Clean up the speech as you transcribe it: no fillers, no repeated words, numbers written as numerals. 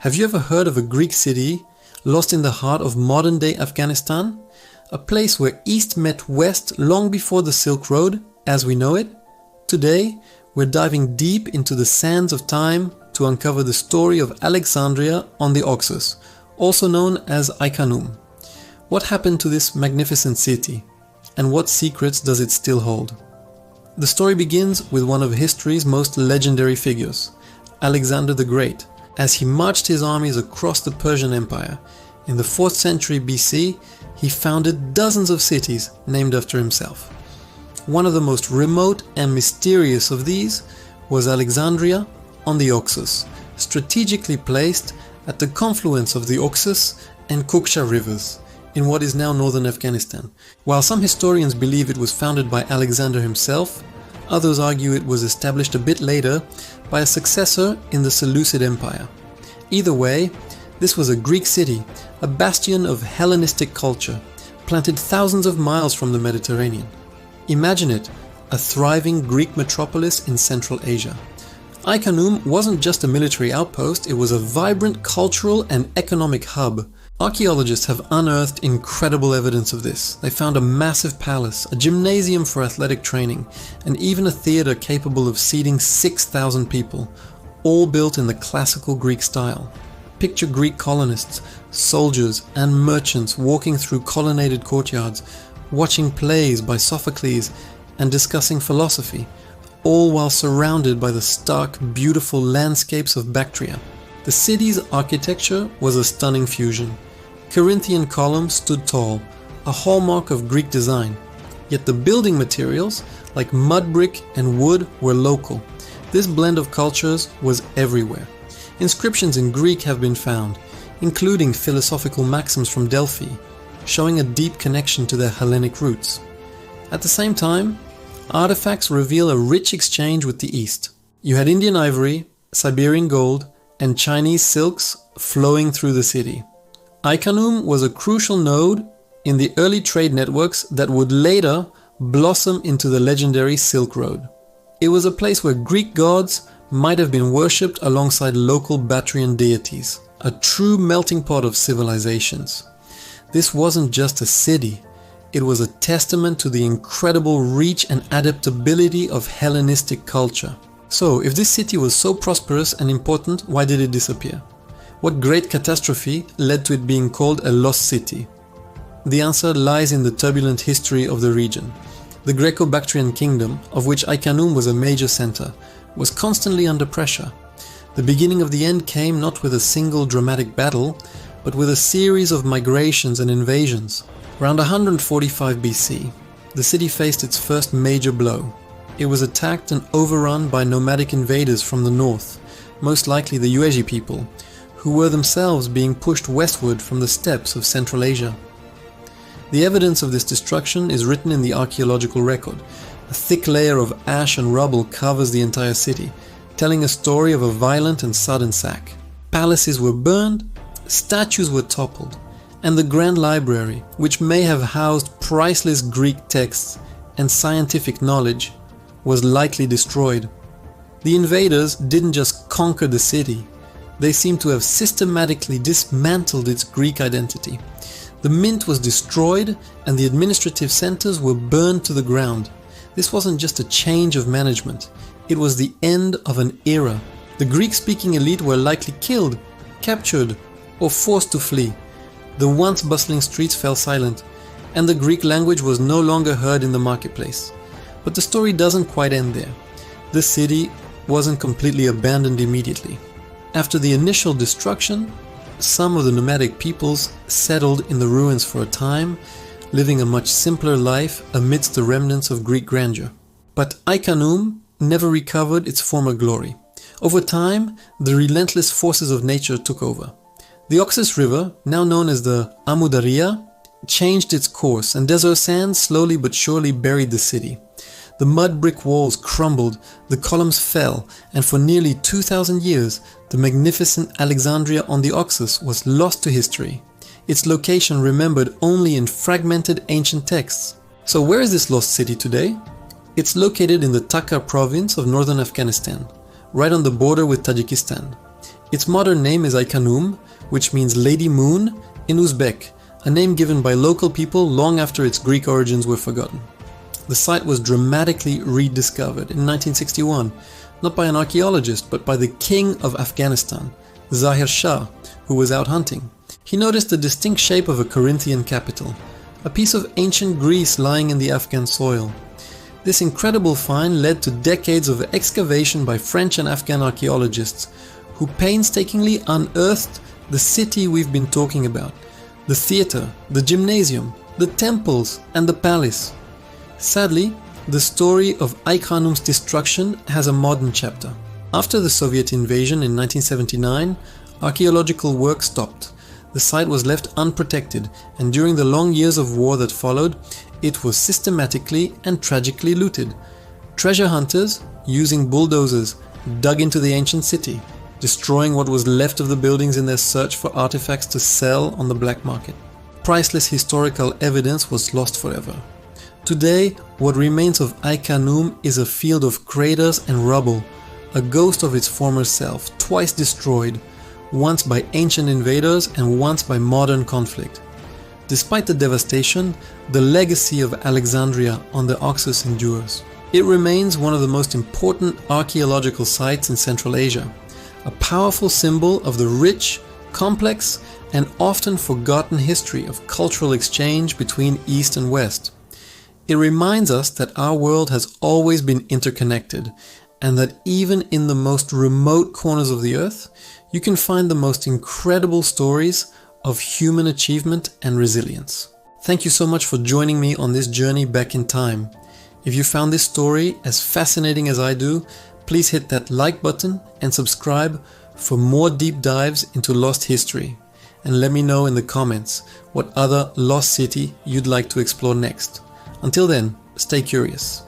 Have you ever heard of a Greek city lost in the heart of modern-day Afghanistan? A place where East met West long before the Silk Road as we know it? Today, we're diving deep into the sands of time to uncover the story of Alexandria on the Oxus, also known as Icannum. What happened to this magnificent city, and what secrets does it still hold? The story begins with one of history's most legendary figures, Alexander the Great, as he marched his armies across the Persian Empire. In the 4th century BC, he founded dozens of cities named after himself. One of the most remote and mysterious of these was Alexandria on the Oxus, strategically placed at the confluence of the Oxus and Kuksha rivers, in what is now northern Afghanistan. While some historians believe it was founded by Alexander himself, others argue it was established a bit later by a successor in the Seleucid Empire. Either way, this was a Greek city, a bastion of Hellenistic culture, planted thousands of miles from the Mediterranean. Imagine it, a thriving Greek metropolis in Central Asia. Icannum wasn't just a military outpost, it was a vibrant cultural and economic hub. Archaeologists have unearthed incredible evidence of this. They found a massive palace, a gymnasium for athletic training, and even a theatre capable of seating 6,000 people, all built in the classical Greek style. Picture Greek colonists, soldiers, and merchants walking through colonnaded courtyards, watching plays by Sophocles and discussing philosophy, all while surrounded by the stark, beautiful landscapes of Bactria. The city's architecture was a stunning fusion. Corinthian columns stood tall, a hallmark of Greek design, yet the building materials, like mud brick and wood, were local. This blend of cultures was everywhere. Inscriptions in Greek have been found, including philosophical maxims from Delphi, showing a deep connection to their Hellenic roots. At the same time, artifacts reveal a rich exchange with the East. You had Indian ivory, Siberian gold, and Chinese silks flowing through the city. Icannum was a crucial node in the early trade networks that would later blossom into the legendary Silk Road. It was a place where Greek gods might have been worshipped alongside local Bactrian deities, a true melting pot of civilizations. This wasn't just a city, it was a testament to the incredible reach and adaptability of Hellenistic culture. So, if this city was so prosperous and important, why did it disappear? What great catastrophe led to it being called a lost city? The answer lies in the turbulent history of the region. The Greco-Bactrian kingdom, of which Icannum was a major center, was constantly under pressure. The beginning of the end came not with a single dramatic battle, but with a series of migrations and invasions. Around 145 BC, the city faced its first major blow. It was attacked and overrun by nomadic invaders from the north, most likely the Yuezhi people, who were themselves being pushed westward from the steppes of Central Asia. The evidence of this destruction is written in the archaeological record. A thick layer of ash and rubble covers the entire city, telling a story of a violent and sudden sack. Palaces were burned, statues were toppled, and the Grand Library, which may have housed priceless Greek texts and scientific knowledge, was likely destroyed. The invaders didn't just conquer the city, they seem to have systematically dismantled its Greek identity. The mint was destroyed and the administrative centers were burned to the ground. This wasn't just a change of management, it was the end of an era. The Greek-speaking elite were likely killed, captured, or forced to flee. The once bustling streets fell silent, and the Greek language was no longer heard in the marketplace. But the story doesn't quite end there. The city wasn't completely abandoned immediately. After the initial destruction, some of the nomadic peoples settled in the ruins for a time, living a much simpler life amidst the remnants of Greek grandeur. But Icannum never recovered its former glory. Over time, the relentless forces of nature took over. The Oxus River, now known as the Amu Darya, changed its course, and desert sands slowly but surely buried the city. The mud brick walls crumbled, the columns fell, and for nearly 2,000 years, the magnificent Alexandria on the Oxus was lost to history, its location remembered only in fragmented ancient texts. So where is this lost city today? It's located in the Takhar province of northern Afghanistan, right on the border with Tajikistan. Its modern name is Aykanum, which means Lady Moon in Uzbek, a name given by local people long after its Greek origins were forgotten. The site was dramatically rediscovered in 1961, not by an archaeologist, but by the King of Afghanistan, Zahir Shah, who was out hunting. He noticed the distinct shape of a Corinthian capital, a piece of ancient Greece lying in the Afghan soil. This incredible find led to decades of excavation by French and Afghan archaeologists, who painstakingly unearthed the city we've been talking about, the theater, the gymnasium, the temples, and the palace. Sadly, the story of Aykanum's destruction has a modern chapter. After the Soviet invasion in 1979, archaeological work stopped. The site was left unprotected, and during the long years of war that followed, it was systematically and tragically looted. Treasure hunters, using bulldozers, dug into the ancient city, destroying what was left of the buildings in their search for artifacts to sell on the black market. Priceless historical evidence was lost forever. Today, what remains of Aykanum is a field of craters and rubble, a ghost of its former self, twice destroyed, once by ancient invaders and once by modern conflict. Despite the devastation, the legacy of Alexandria on the Oxus endures. It remains one of the most important archaeological sites in Central Asia, a powerful symbol of the rich, complex, and often forgotten history of cultural exchange between East and West. It reminds us that our world has always been interconnected, and that even in the most remote corners of the earth, you can find the most incredible stories of human achievement and resilience. Thank you so much for joining me on this journey back in time. If you found this story as fascinating as I do, please hit that like button and subscribe for more deep dives into lost history. And let me know in the comments what other lost city you'd like to explore next. Until then, stay curious.